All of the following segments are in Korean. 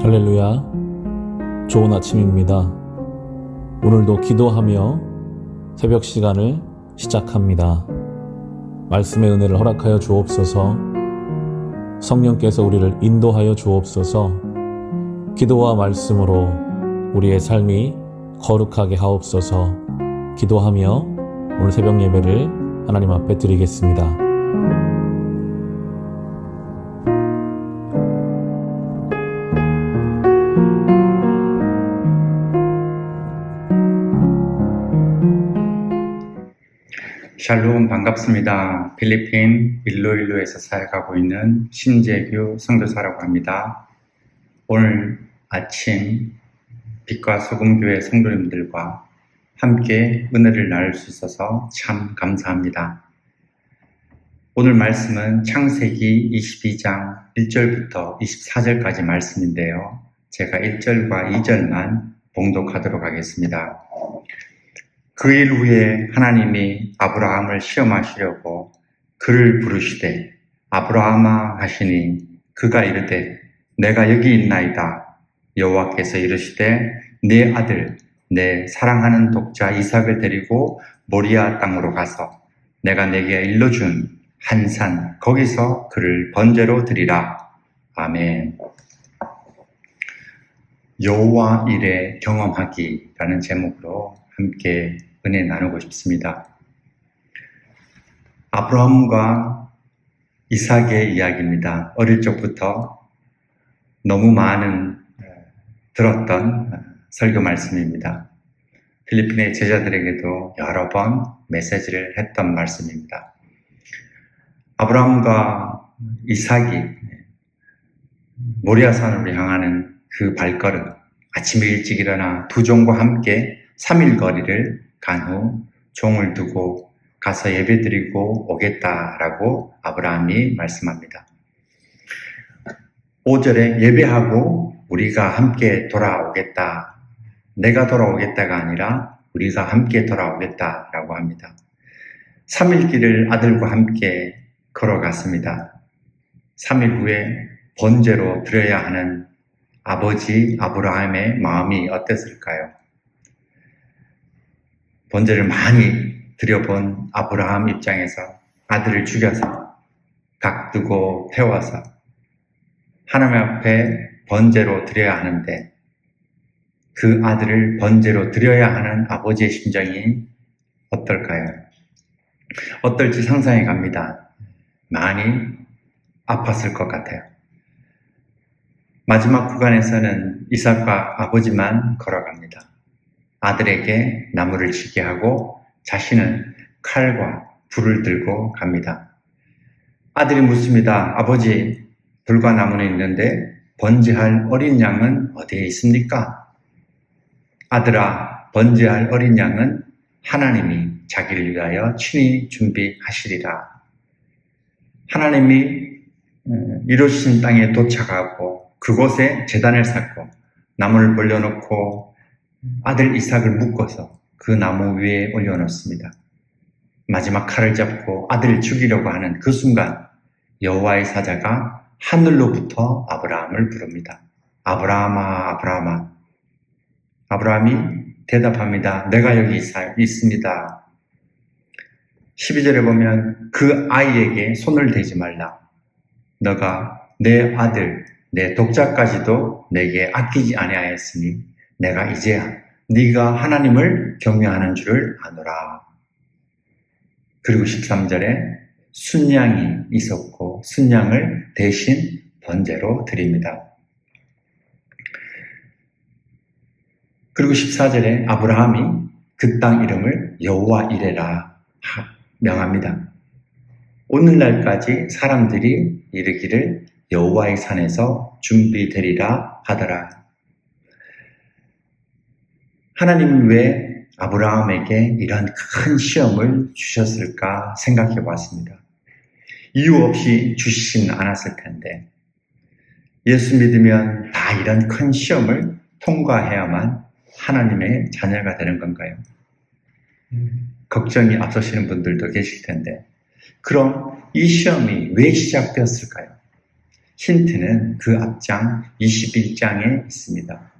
할렐루야. 좋은 아침입니다. 오늘도 기도하며 새벽 시간을 시작합니다. 말씀의 은혜를 허락하여 주옵소서. 성령께서 우리를 인도하여 주옵소서. 기도와 말씀으로 우리의 삶이 거룩하게 하옵소서. 기도하며 오늘 새벽 예배를 하나님 앞에 드리겠습니다. 샬롬, 반갑습니다. 필리핀 일로일로에서 사역하고 있는 신재규 선교사라고 합니다. 오늘 아침 빛과 소금교회 성도님들과 함께 은혜를 나눌 수 있어서 참 감사합니다. 오늘 말씀은 창세기 22장 1절부터 24절까지 말씀인데요. 제가 1절과 2절만 봉독하도록 하겠습니다. 그 일 후에 하나님이 아브라함을 시험하시려고 그를 부르시되 아브라함아 하시니 그가 이르되 내가 여기 있나이다. 여호와께서 이르시되 네 아들 내 사랑하는 독자 이삭을 데리고 모리아 땅으로 가서 내가 내게 일러준 한 산 거기서 그를 번제로 드리라. 아멘. 여호와 일에 경험하기라는 제목으로 함께 은혜 나누고 싶습니다. 아브라함과 이삭의 이야기입니다. 어릴 적부터 너무 많은 들었던 설교 말씀입니다. 필리핀의 제자들에게도 여러 번 메시지를 했던 말씀입니다. 아브라함과 이삭이 모리아산으로 향하는 그 발걸음, 아침에 일찍 일어나 두 종과 함께 3일 거리를 간 후 종을 두고 가서 예배드리고 오겠다라고 아브라함이 말씀합니다. 5절에 예배하고 우리가 함께 돌아오겠다. 내가 돌아오겠다가 아니라 우리가 함께 돌아오겠다라고 합니다. 3일 길을 아들과 함께 걸어갔습니다. 3일 후에 번제로 드려야 하는 아버지 아브라함의 마음이 어땠을까요? 번제를 많이 드려본 아브라함 입장에서 아들을 죽여서 각두고 태워서 하나님 앞에 번제로 드려야 하는데 그 아들을 번제로 드려야 하는 아버지의 심정이 어떨까요? 어떨지 상상해 갑니다. 많이 아팠을 것 같아요. 마지막 구간에서는 이삭과 아버지만 걸어갑니다. 아들에게 나무를 지게 하고 자신은 칼과 불을 들고 갑니다. 아들이 묻습니다. 아버지, 불과 나무는 있는데 번제할 어린 양은 어디에 있습니까? 아들아, 번제할 어린 양은 하나님이 자기를 위하여 친히 준비하시리라. 하나님이 이루신 땅에 도착하고 그곳에 제단을 쌓고 나무를 벌려놓고 아들 이삭을 묶어서 그 나무 위에 올려놓습니다. 마지막 칼을 잡고 아들을 죽이려고 하는 그 순간 여호와의 사자가 하늘로부터 아브라함을 부릅니다. 아브라함아, 아브라함아. 아브라함이 대답합니다. 내가 여기 있습니다. 12절에 보면 그 아이에게 손을 대지 말라. 너가 내 아들, 내 독자까지도 내게 아끼지 아니하였으니 내가 이제야 네가 하나님을 경외하는 줄을 아노라. 그리고 13절에 순양이 있었고 순양을 대신 번제로 드립니다. 그리고 14절에 아브라함이 그 땅 이름을 여호와 이레라 명합니다. 오늘날까지 사람들이 이르기를 여호와의 산에서 준비되리라 하더라. 하나님은 왜 아브라함에게 이런 큰 시험을 주셨을까 생각해 보았습니다. 이유 없이 주시진 않았을 텐데 예수 믿으면 다 이런 큰 시험을 통과해야만 하나님의 자녀가 되는 건가요? 걱정이 앞서시는 분들도 계실 텐데 그럼 이 시험이 왜 시작되었을까요? 힌트는 그 앞장 21장에 있습니다.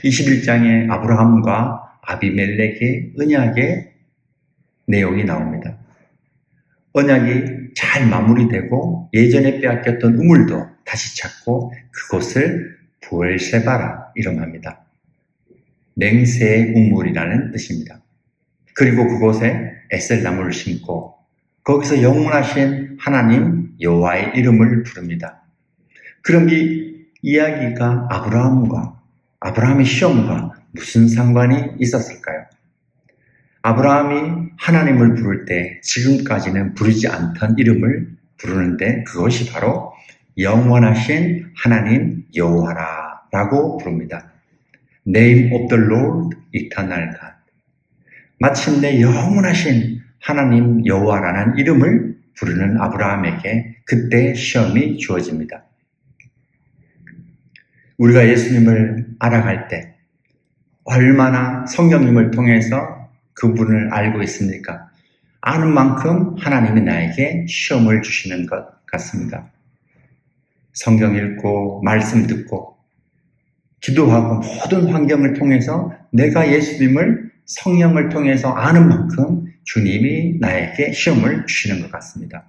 21장에 아브라함과 아비멜렉의 언약의 내용이 나옵니다. 언약이 잘 마무리되고 예전에 빼앗겼던 우물도 다시 찾고 그곳을 부엘세바라 이름합니다. 맹세의 우물이라는 뜻입니다. 그리고 그곳에 에셀나무를 심고 거기서 영원하신 하나님 여호와의 이름을 부릅니다. 그럼 이 이야기가 아브라함의 시험과 무슨 상관이 있었을까요? 아브라함이 하나님을 부를 때 지금까지는 부르지 않던 이름을 부르는데 그것이 바로 영원하신 하나님 여호와라고 부릅니다. Name of the Lord, Eternal God. 마침내 영원하신 하나님 여호와라는 이름을 부르는 아브라함에게 그때 시험이 주어집니다. 우리가 예수님을 알아갈 때 얼마나 성령님을 통해서 그분을 알고 있습니까? 아는 만큼 하나님이 나에게 시험을 주시는 것 같습니다. 성경 읽고 말씀 듣고 기도하고 모든 환경을 통해서 내가 예수님을 성령을 통해서 아는 만큼 주님이 나에게 시험을 주시는 것 같습니다.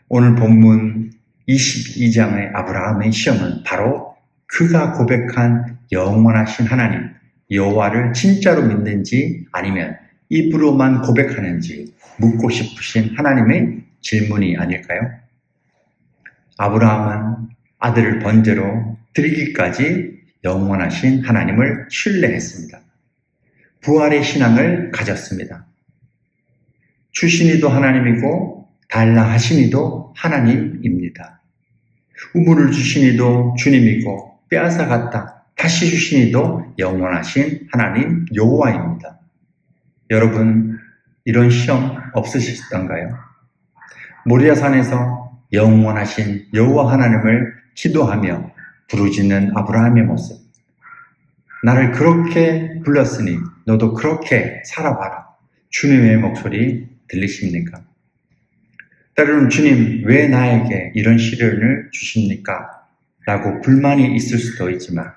오늘 본문 22장의 아브라함의 시험은 바로 그가 고백한 영원하신 하나님 여호와를 진짜로 믿는지 아니면 입으로만 고백하는지 묻고 싶으신 하나님의 질문이 아닐까요? 아브라함은 아들을 번제로 드리기까지 영원하신 하나님을 신뢰했습니다. 부활의 신앙을 가졌습니다. 주신 이도 하나님이고 달라 하신 이도 하나님입니다. 우물을 주신 이도 주님이고 빼앗아 갔다 다시 주신 이도 영원하신 하나님 여호와입니다. 여러분 이런 시험 없으시던가요? 모리아산에서 영원하신 여호와 하나님을 기도하며 부르짖는 아브라함의 모습. 나를 그렇게 불렀으니 너도 그렇게 살아봐라. 주님의 목소리 들리십니까? 때로는 주님 왜 나에게 이런 시련을 주십니까? 라고 불만이 있을 수도 있지만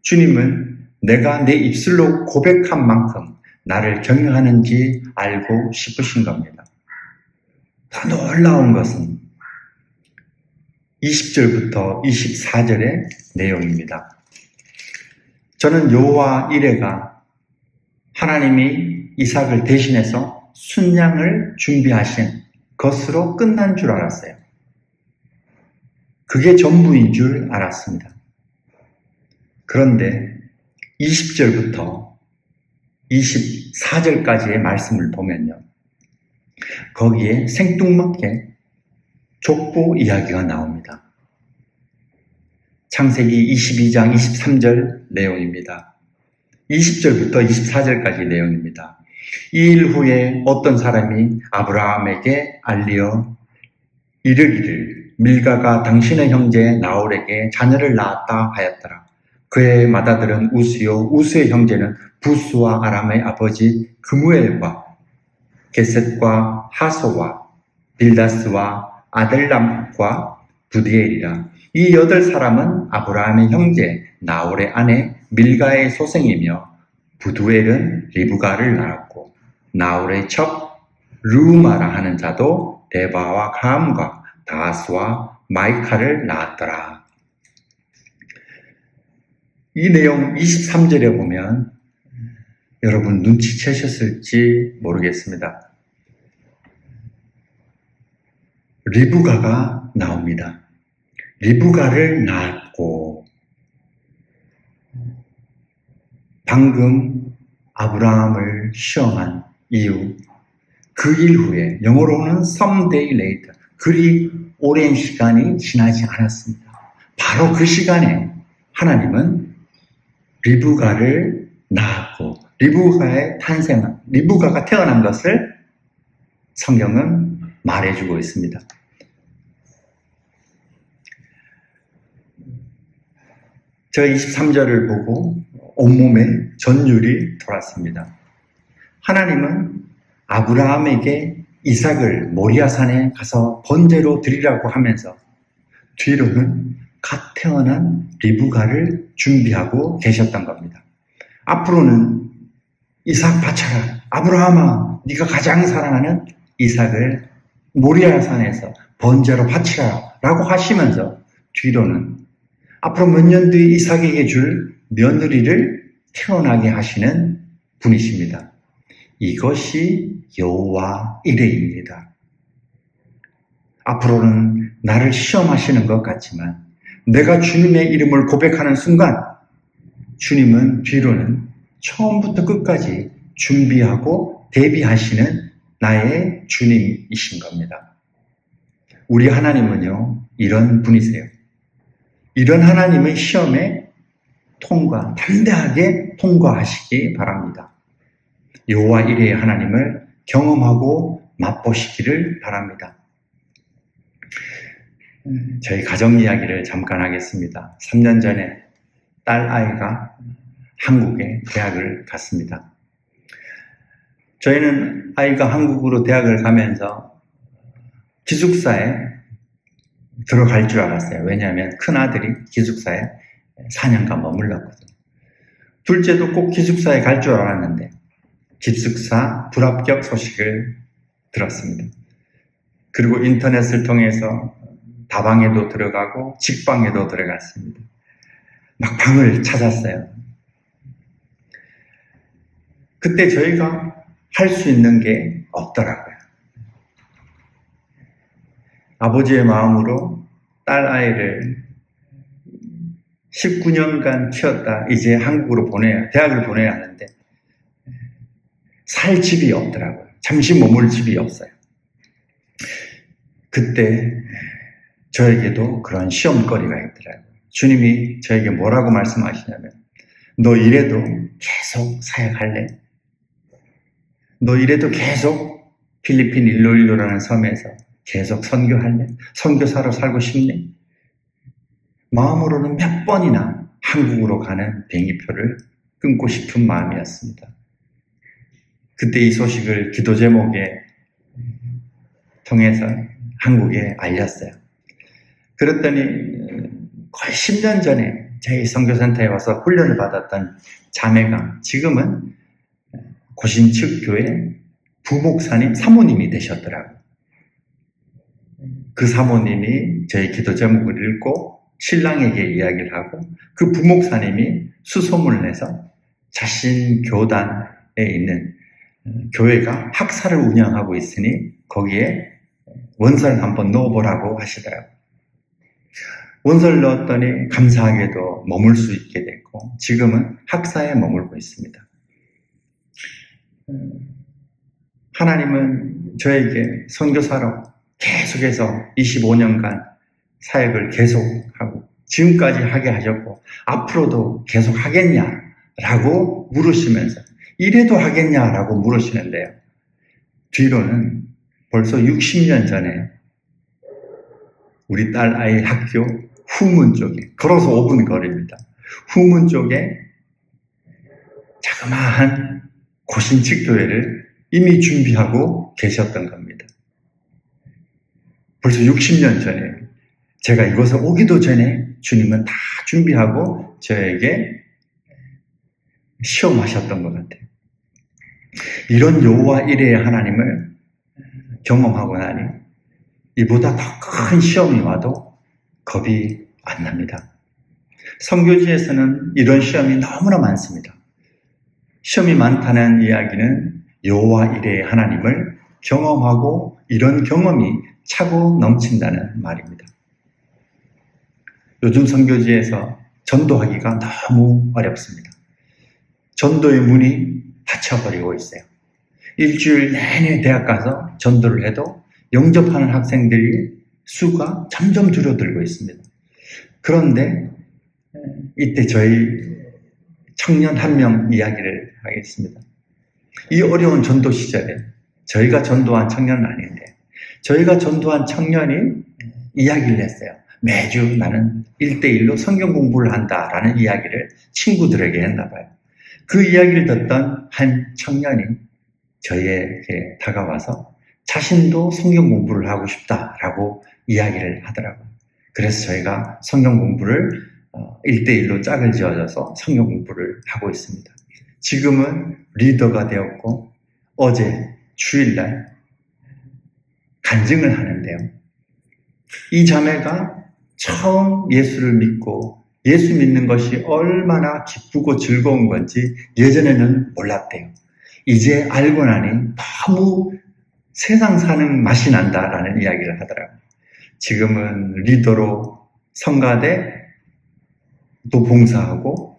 주님은 내가 내 입술로 고백한 만큼 나를 경외하는지 알고 싶으신 겁니다. 더 놀라운 것은 20절부터 24절의 내용입니다. 저는 여호와 이레가 하나님이 이삭을 대신해서 순양을 준비하신 것으로 끝난 줄 알았어요. 그게 전부인 줄 알았습니다. 그런데 20절부터 24절까지의 말씀을 보면요. 거기에 생뚱맞게 족보 이야기가 나옵니다. 창세기 22장 23절 내용입니다. 20절부터 24절까지 내용입니다. 이 일 후에 어떤 사람이 아브라함에게 알리어 이르기를 밀가가 당신의 형제 나홀에게 자녀를 낳았다 하였더라. 그의 맏아들은 우스요 우스의 형제는 부스와 아람의 아버지 그무엘과 게셋과 하소와 빌다스와 아델람과 부디엘이라. 이 8사람은 아브라함의 형제 나홀의 아내 밀가의 소생이며 부두엘은 리브가를 낳았고 나홀의 첩 루마라 하는 자도 데바와 가함과 다스와 마이카를 낳았더라. 이 내용 23절에 보면 여러분 눈치채셨을지 모르겠습니다. 리브가가 나옵니다. 리브가를 낳았고 방금 아브라함을 시험한 이후 그 일 후에 영어로는 someday later 그리 오랜 시간이 지나지 않았습니다. 바로 그 시간에 하나님은 리브가를 낳았고 리브가가 태어난 것을 성경은 말해주고 있습니다. 저 23절을 보고 온몸에 전율이 돌았습니다. 하나님은 아브라함에게 이삭을 모리아산에 가서 번제로 드리라고 하면서 뒤로는 갓 태어난 리브가를 준비하고 계셨던 겁니다. 앞으로는 이삭 바쳐라. 아브라함아, 네가 가장 사랑하는 이삭을 모리아 산에서 번제로 바치라 라고 하시면서 뒤로는 앞으로 몇 년 뒤 이삭에게 줄 며느리를 태어나게 하시는 분이십니다. 이것이 여호와 이레입니다. 앞으로는 나를 시험하시는 것 같지만 내가 주님의 이름을 고백하는 순간 주님은 뒤로는 처음부터 끝까지 준비하고 대비하시는 나의 주님이신 겁니다. 우리 하나님은요, 이런 분이세요. 이런 하나님의 시험에 담대하게 통과하시기 바랍니다. 여호와 이레의 하나님을 경험하고 맛보시기를 바랍니다. 저희 가정 이야기를 잠깐 하겠습니다. 3년 전에 딸 아이가 한국에 대학을 갔습니다. 저희는 아이가 한국으로 대학을 가면서 기숙사에 들어갈 줄 알았어요. 왜냐하면 큰아들이 기숙사에 4년간 머물렀거든요. 둘째도 꼭 기숙사에 갈 줄 알았는데 기숙사 불합격 소식을 들었습니다. 그리고 인터넷을 통해서 다방에도 들어가고 직방에도 들어갔습니다. 막 방을 찾았어요. 그때 저희가 할 수 있는 게 없더라고요. 아버지의 마음으로 딸 아이를 19년간 키웠다 이제 한국으로 대학을 보내야 하는데 살 집이 없더라고요. 잠시 머물 집이 없어요. 그때 저에게도 그런 시험거리가 있더라고요. 주님이 저에게 뭐라고 말씀하시냐면 너 이래도 계속 사역할래? 너 이래도 계속 필리핀 일로일로라는 섬에서 계속 선교할래? 선교사로 살고 싶네? 마음으로는 몇 번이나 한국으로 가는 비행기표를 끊고 싶은 마음이었습니다. 그때 이 소식을 기도 제목에 통해서 한국에 알렸어요. 그랬더니 거의 10년 전에 저희 선교센터에 와서 훈련을 받았던 자매가 지금은 고신측 교회 부목사님 사모님이 되셨더라고요. 그 사모님이 저희 기도 제목을 읽고 신랑에게 이야기를 하고 그 부목사님이 수소문을 내서 자신 교단에 있는 교회가 학사를 운영하고 있으니 거기에 원서를 한번 넣어보라고 하시더라고요. 원서를 넣었더니 감사하게도 머물 수 있게 됐고 지금은 학사에 머물고 있습니다. 하나님은 저에게 선교사로 계속해서 25년간 사역을 계속하고 지금까지 하게 하셨고 앞으로도 계속 하겠냐라고 물으시면서 이래도 하겠냐라고 물으시는데요. 뒤로는 벌써 60년 전에 우리 딸 아이 학교 후문 쪽에 걸어서 5분 거리입니다. 후문 쪽에 자그마한 고신측 교회를 이미 준비하고 계셨던 겁니다. 벌써 60년 전에 제가 이곳에 오기도 전에 주님은 다 준비하고 저에게 시험하셨던 것 같아요. 이런 여호와 이레의 하나님을 경험하고 나니 이보다 더 큰 시험이 와도 겁이 안 납니다. 선교지에서는 이런 시험이 너무나 많습니다. 시험이 많다는 이야기는 여호와 이레의 하나님을 경험하고 이런 경험이 차고 넘친다는 말입니다. 요즘 선교지에서 전도하기가 너무 어렵습니다. 전도의 문이 닫혀버리고 있어요. 일주일 내내 대학 가서 전도를 해도 영접하는 학생들이 수가 점점 줄어들고 있습니다. 그런데 이때 저희 청년 한 명 이야기를 하겠습니다. 이 어려운 전도 시절에 저희가 전도한 청년은 아닌데 저희가 전도한 청년이 이야기를 했어요. 매주 나는 1대1로 성경 공부를 한다라는 이야기를 친구들에게 했나 봐요. 그 이야기를 듣던 한 청년이 저희에게 다가와서 자신도 성경 공부를 하고 싶다라고 이야기를 하더라고요. 그래서 저희가 성경 공부를 1대1로 짝을 지어져서 성경 공부를 하고 있습니다. 지금은 리더가 되었고 어제 주일날 간증을 하는데요. 이 자매가 처음 예수를 믿고 예수 믿는 것이 얼마나 기쁘고 즐거운 건지 예전에는 몰랐대요. 이제 알고 나니 너무 세상 사는 맛이 난다라는 이야기를 하더라고요. 지금은 리더로 성가대 또 봉사하고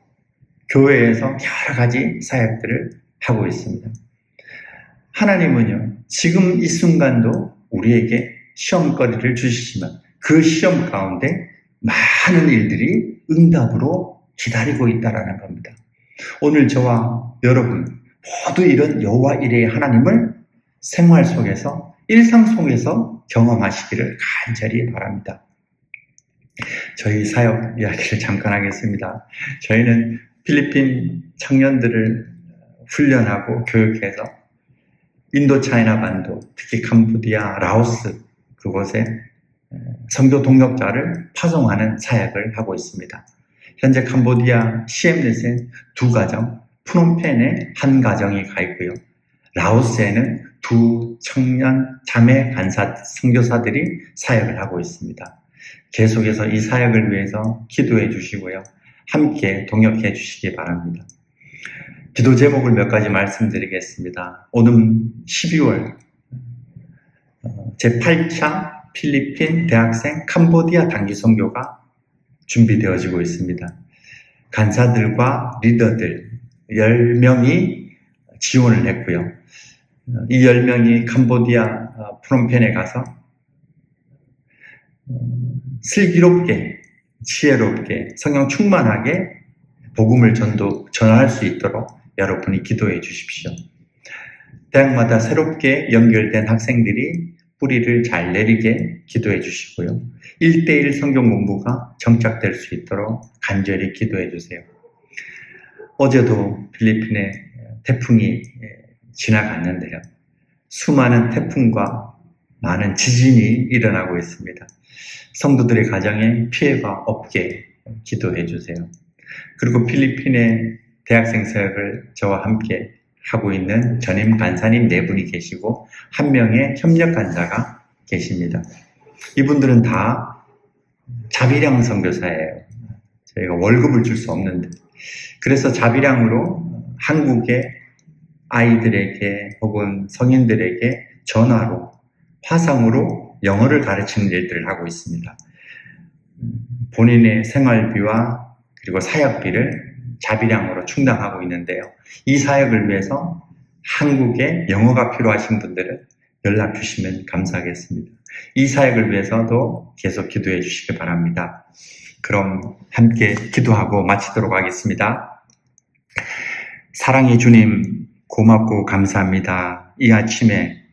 교회에서 여러 가지 사역들을 하고 있습니다. 하나님은요, 지금 이 순간도 우리에게 시험거리를 주시지만 그 시험 가운데 많은 일들이 응답으로 기다리고 있다라는 겁니다. 오늘 저와 여러분 모두 이런 여호와 이레의 하나님을 생활 속에서 일상 속에서 경험하시기를 간절히 바랍니다. 저희 사역 이야기를 잠깐 하겠습니다. 저희는 필리핀 청년들을 훈련하고 교육해서 인도 차이나 반도, 특히 캄보디아, 라오스 그곳에 선교 동역자를 파송하는 사역을 하고 있습니다. 현재 캄보디아 시엠넷에 2가정, 프놈펜에 1가정이 가 있고요. 라오스에는 2 청년 자매 간사 선교사들이 사역을 하고 있습니다. 계속해서 이 사역을 위해서 기도해 주시고요. 함께 동역해 주시기 바랍니다. 기도 제목을 몇 가지 말씀드리겠습니다. 오는 12월 제8차 필리핀 대학생 캄보디아 단기 선교가 준비되어지고 있습니다. 간사들과 리더들 10명이 지원을 했고요. 이 10명이 캄보디아 프놈펜에 가서 슬기롭게, 지혜롭게, 성령 충만하게 복음을 전할 수 있도록 여러분이 기도해 주십시오. 대학마다 새롭게 연결된 학생들이 뿌리를 잘 내리게 기도해 주시고요. 1대1 성경 공부가 정착될 수 있도록 간절히 기도해 주세요. 어제도 필리핀에 태풍이 지나갔는데요. 수많은 태풍과 많은 지진이 일어나고 있습니다. 성도들의 가정에 피해가 없게 기도해 주세요. 그리고 필리핀의 대학생 사역을 저와 함께 하고 있는 전임 간사님 4분이 계시고 1명의 협력 간사가 계십니다. 이분들은 다 자비량 선교사예요. 저희가 월급을 줄 수 없는데 그래서 자비량으로 한국의 아이들에게 혹은 성인들에게 전화로 화상으로 영어를 가르치는 일들을 하고 있습니다. 본인의 생활비와 그리고 사역비를 자비량으로 충당하고 있는데요. 이 사역을 위해서 한국에 영어가 필요하신 분들은 연락 주시면 감사하겠습니다. 이 사역을 위해서도 계속 기도해 주시기 바랍니다. 그럼 함께 기도하고 마치도록 하겠습니다. 사랑의 주님, 고맙고 감사합니다. 이 아침에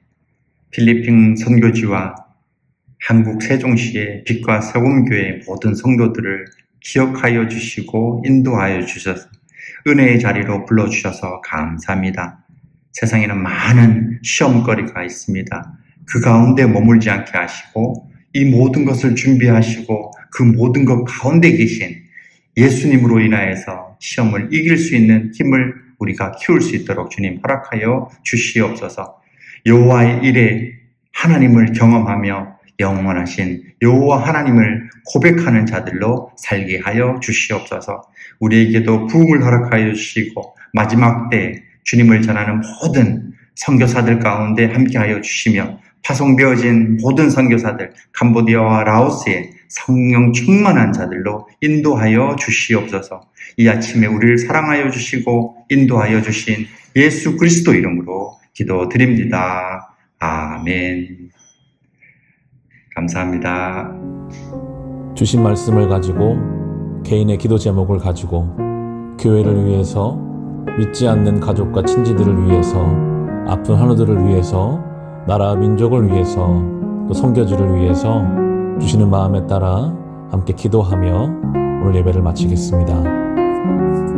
필리핀 선교지와 한국 세종시의 빛과 소금교회 모든 성도들을 기억하여 주시고 인도하여 주셔서 은혜의 자리로 불러주셔서 감사합니다. 세상에는 많은 시험거리가 있습니다. 그 가운데 머물지 않게 하시고 이 모든 것을 준비하시고 그 모든 것 가운데 계신 예수님으로 인하여서 시험을 이길 수 있는 힘을 우리가 키울 수 있도록 주님 허락하여 주시옵소서. 여호와의 일에 하나님을 경험하며 영원하신 여호와 하나님을 고백하는 자들로 살게 하여 주시옵소서. 우리에게도 부흥을 허락하여 주시고 마지막 때 주님을 전하는 모든 선교사들 가운데 함께하여 주시며 파송되어진 모든 선교사들 캄보디아와 라오스에 성령 충만한 자들로 인도하여 주시옵소서. 이 아침에 우리를 사랑하여 주시고 인도하여 주신 예수 그리스도 이름으로 기도드립니다. 아멘. 감사합니다. 주신 말씀을 가지고 개인의 기도 제목을 가지고 교회를 위해서 믿지 않는 가족과 친지들을 위해서 아픈 환우들을 위해서 나라 민족을 위해서 또 선교지를 위해서 주시는 마음에 따라 함께 기도하며 오늘 예배를 마치겠습니다.